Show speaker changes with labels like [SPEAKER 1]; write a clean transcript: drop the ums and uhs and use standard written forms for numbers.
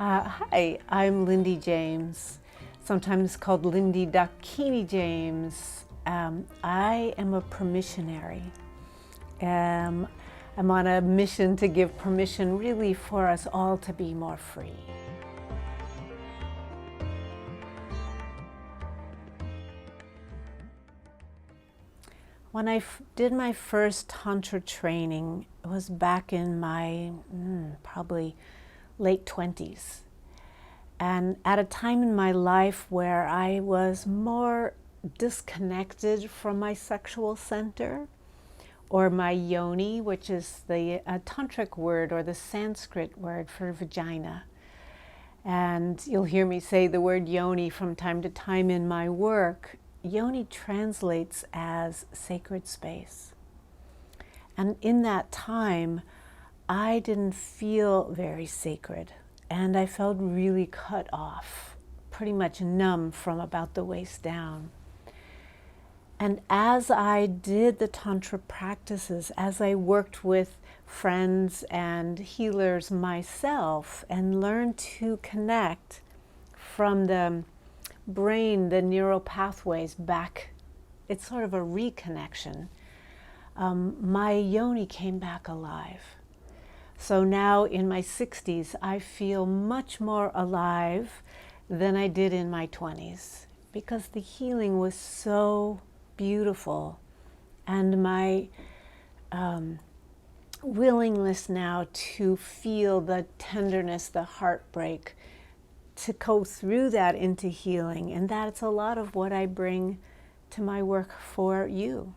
[SPEAKER 1] Hi, I'm Lindy James, sometimes called Lindy Dakini James. I am a permissionary. I'm on a mission to give permission really for us all to be more free. When I did my first Tantra training, it was back in my probably late 20s. And at a time in my life where I was more disconnected from my sexual center, or my yoni, which is the Tantric word or the Sanskrit word for vagina. And you'll hear me say the word yoni from time to time in my work. Yoni translates as sacred space. And in that time, I didn't feel very sacred. And I felt really cut off, pretty much numb from about the waist down. And as I did the Tantra practices, as I worked with friends and healers myself and learned to connect from the brain, the neural pathways back, it's sort of a reconnection, my yoni came back alive. So now in my 60s, I feel much more alive than I did in my 20s because the healing was so beautiful, and my willingness now to feel the tenderness, the heartbreak, to go through that into healing, and that's a lot of what I bring to my work for you.